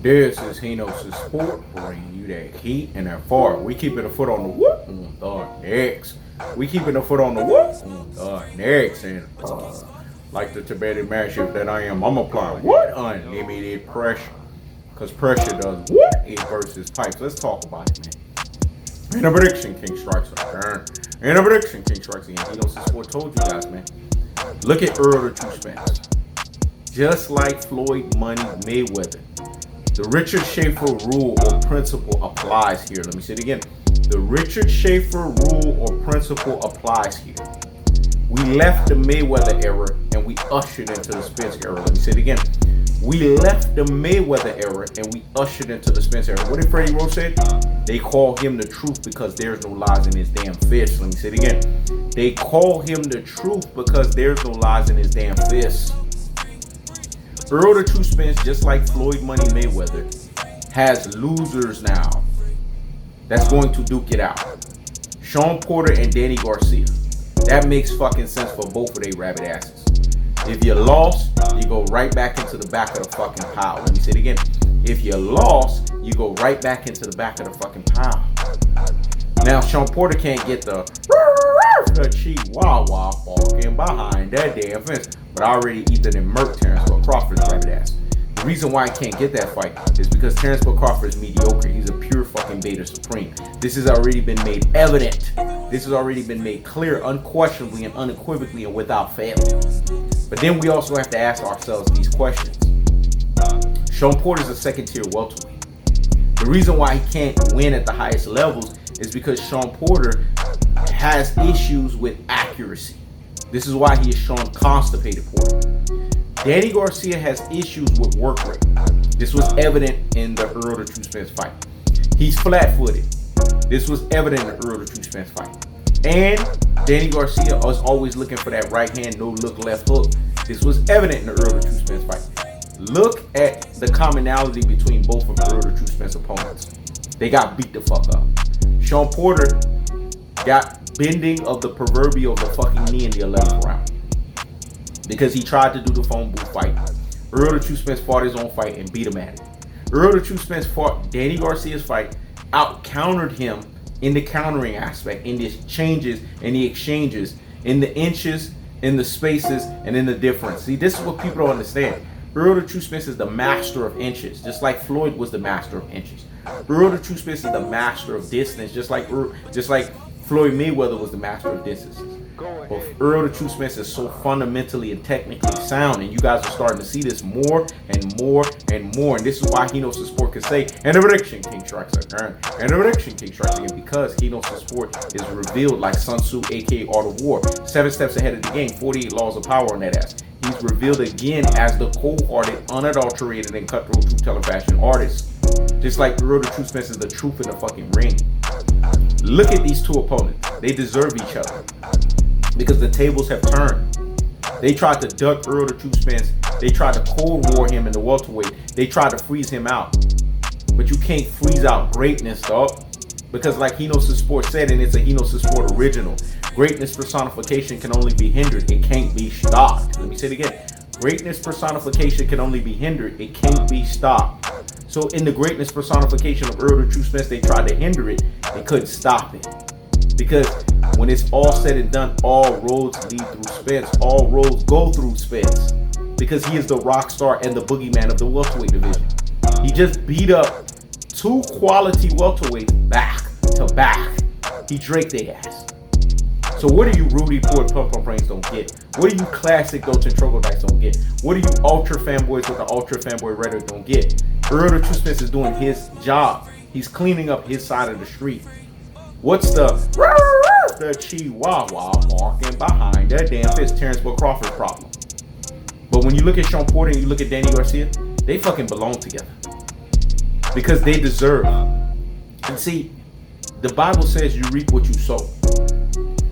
This is Hino's Sport, bringing you that heat and that fart. We keeping a foot on the whoop on the necks. We keeping a foot on the whoop on the necks. And like the Tibetan massive that I am, I'm applying what? Unlimited pressure. Because pressure does what? It bursts his pipes. Let's talk about it, man. In a prediction, King strikes again. In a prediction, King strikes again. Hino's Sport told you guys, man. Look at Errol the True Spence. Just like Floyd Money Mayweather. The Richard Schaefer rule or principle applies here. Let me say it again. The Richard Schaefer rule or principle applies here. We left the Mayweather era and we ushered into the Spence era. Let me say it again. We left the Mayweather era and we ushered into the Spence era. What did Freddie Roach say? They call him the truth because there's no lies in his damn fist. Let me say it again. They call him the truth because there's no lies in his damn fist. Errol the True Spence, just like Floyd Money Mayweather, has losers now that's going to duke it out. Shawn Porter and Danny Garcia. That makes fucking sense for both of they rabbit asses. If you lost, you go right back into the back of the fucking pile. Let me say it again. If you lost, you go right back into the back of the fucking pile. Now, Shawn Porter can't get the chihuahua walking behind that damn fence. But I already eaten and murked Terrence Crawford's rabbit ass. The reason why I can't get that fight is because Terrence Crawford is mediocre. He's a pure fucking beta supreme. This has already been made evident. This has already been made clear, unquestionably and unequivocally and without fail. But then we also have to ask ourselves these questions. Shawn Porter is a second tier welterweight. The reason why he can't win at the highest levels is because Shawn Porter has issues with accuracy. This is why he is Shawn Constipated Porter. Danny Garcia has issues with work rate. This was evident in the Errol the True Spence fight. He's flat-footed. This was evident in the Errol the True Spence fight. And Danny Garcia was always looking for that right hand, no look left hook. This was evident in the Errol the True Spence fight. Look at the commonality between both of Errol the True Spence opponents. They got beat the fuck up. Shawn Porter got bending of the proverbial the fucking knee in the 11th round because he tried to do the phone booth fight. Errol the True Spence fought his own fight and beat him at it. Errol the True Spence fought Danny Garcia's fight, out-countered him in the countering aspect, in the changes, in the exchanges, in the inches, in the spaces, and in the difference. See, this is what people don't understand. Errol the True Spence is the master of inches, just like Floyd was the master of inches. Errol the True Spence is the master of distance, just like Floyd Mayweather was the master of distances. But Errol the True Spence is so fundamentally and technically sound, and you guys are starting to see this more and more and more. And this is why Hino's Sport can say, and the prediction, King strikes again. And the prediction, King strikes again, because Hino's Sport is revealed like Sun Tzu, aka Art of War. 7 steps ahead of the game, 48 laws of power on that ass. He's revealed again as the cold-hearted, unadulterated, and cutthroat true telefashion artist. Just like Errol the True Spence is the truth in the fucking ring. Look at these two opponents. They deserve each other because the tables have turned. They tried to duck Errol the True Spence. They tried to cold war him in the welterweight. They tried to freeze him out. But you can't freeze out greatness, dog. Because like Hino's Sport said, and it's a Hino's Sport original, greatness personification can only be hindered. It can't be stopped. Let me say it again. Greatness personification can only be hindered. It can't be stopped. So in the greatness personification of Errol the True Spence, they tried to hinder it. They couldn't stop it. Because when it's all said and done, all roads lead through Spence. All roads go through Spence. Because he is the rock star and the boogeyman of the welterweight division. He just beat up 2 quality welterweights back to back. He draked their ass. So what do you Rudy Ford Pump Pump Brains don't get? What do you classic Dolce and Troglodytes don't get? What do you ultra fanboys with the ultra fanboy rhetoric don't get? Errol the True Spence is doing his job. He's cleaning up his side of the street. What's the chihuahua walking behind that damn fist Terrence Crawford problem? But when you look at Shawn Porter and you look at Danny Garcia, they fucking belong together. Because they deserve. And see, the Bible says you reap what you sow.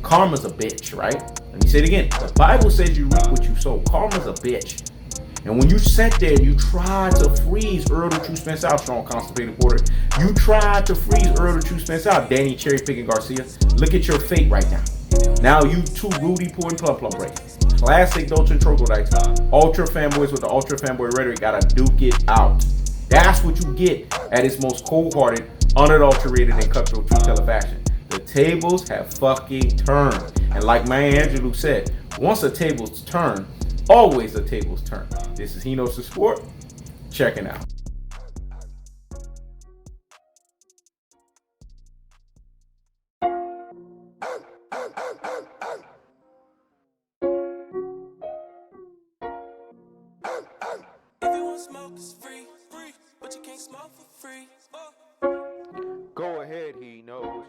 Karma's a bitch, right? Let me say it again. The Bible says you reap what you sow. Karma's a bitch. And when you sat there, you tried to freeze Errol the True Spence out, Shawn Constipated Porter. You tried to freeze Errol the True Spence out, Danny Cherry Picking Garcia. Look at your fate right now. Now you two Rudy Poo and Plum Plum break. Classic Dolce and Troglodytes. Ultra fanboys with the ultra fanboy rhetoric gotta duke it out. That's what you get at its most cold-hearted, unadulterated, and cutthroat truth teller fashion. The tables have fucking turned. And like Maya Angelou said, once a table's turned, always a table's turn. This is He Knows the Sport. Checking out. Go ahead, He Knows.